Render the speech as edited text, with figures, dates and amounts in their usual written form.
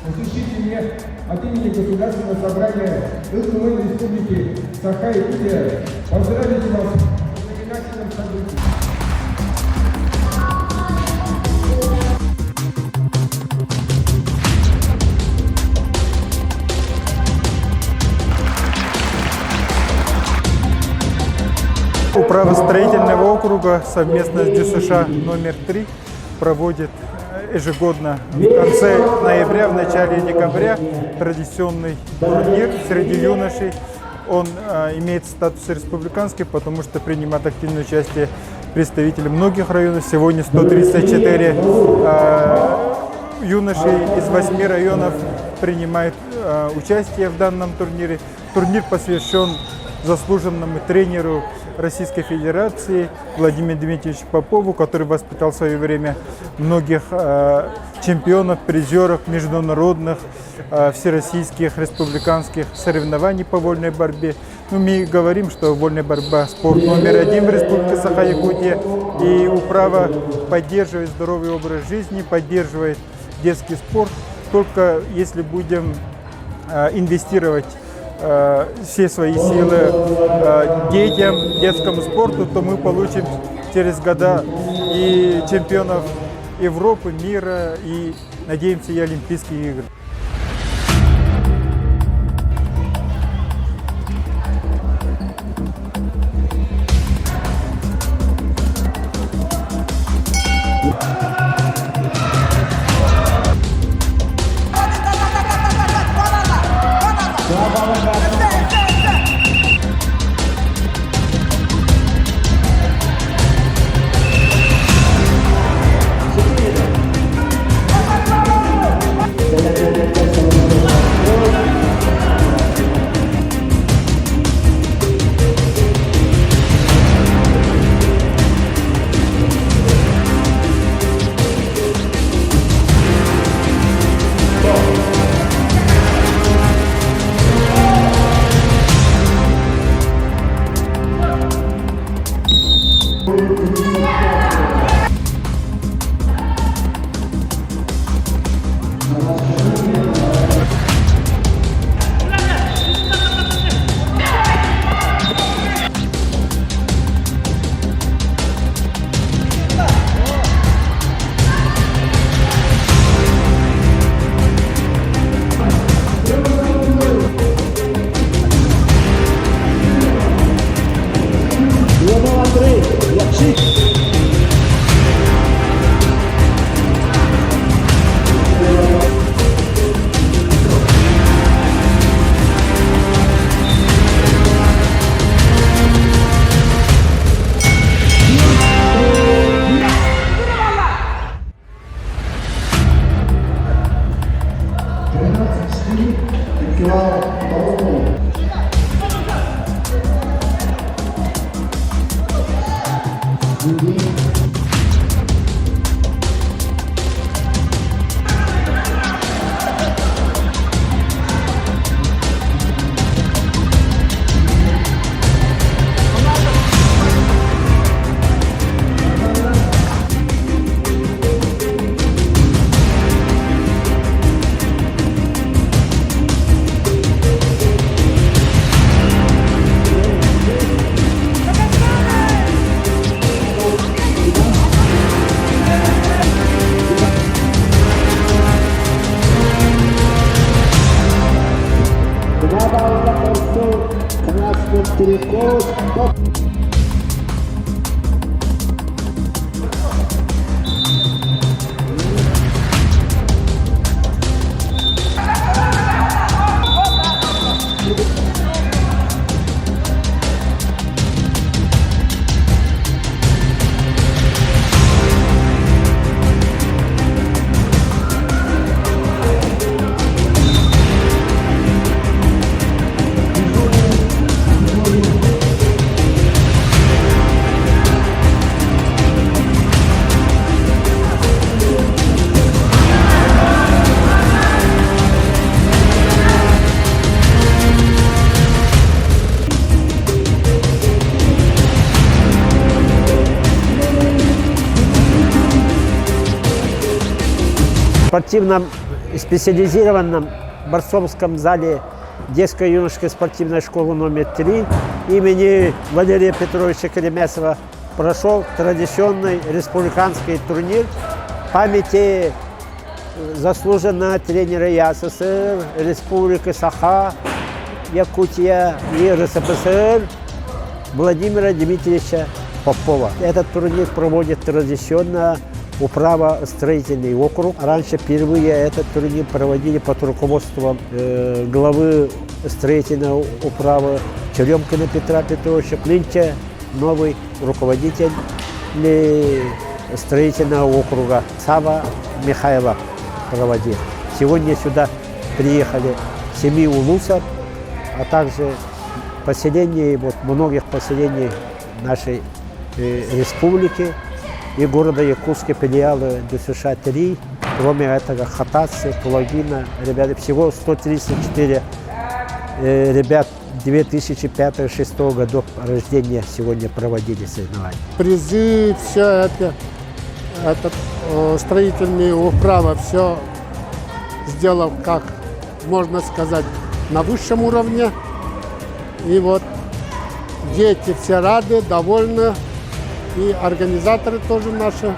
Разрешите от имени Государственного собрания ЛКВ Республики Саха-Якутия поздравить вас с знаменательным событием. Управа строительного округа совместно с ДЮСШ номер 3 проводит ежегодно в конце ноября, в начале декабря традиционный турнир среди юношей. Он имеет статус республиканский, потому что принимают активное участие представители многих районов. Сегодня 134 юношей из 8 районов принимают участие в данном турнире. Турнир посвящен заслуженному тренеру Российской Федерации Владимиру Дмитриевичу Попову, который воспитал в свое время многих чемпионов, призеров международных, всероссийских, республиканских соревнований по вольной борьбе. Мы говорим, что вольная борьба – спорт номер 1 в Республике Саха-Якутия, и управа поддерживает здоровый образ жизни, поддерживает детский спорт. Только если будем инвестировать все свои силы детям, детскому спорту, то мы получим через года и чемпионов Европы, мира, и, надеемся, и Олимпийские игры. В спортивном специализированном борцовском зале детско-юношеской спортивной школы номер 3 имени Валерия Петровича Калемесова прошел традиционный республиканский турнир памяти заслуженного тренера ЯССР, Республики Саха, Якутия и РСФСР Владимира Дмитриевича Попова. Этот турнир проводит традиционно управа строительный округ. Раньше впервые этот турнир проводили под руководством главы строительного управы Черемкина Петра Петровича. Нынче новый руководитель строительного округа Сава Михайлов проводил. Сегодня сюда приехали 7 улусов, а также поселения, многих поселений нашей республики и города Якутска, филиалы ДСШ-3, кроме этого Хатацы, Кулагина, ребята, всего 134 ребят 2005-2006 годов рождения сегодня проводили соревнования. Призы, все это строительные управа, все сделал, как можно сказать, на высшем уровне. И вот дети все рады, довольны, и организаторы тоже наши.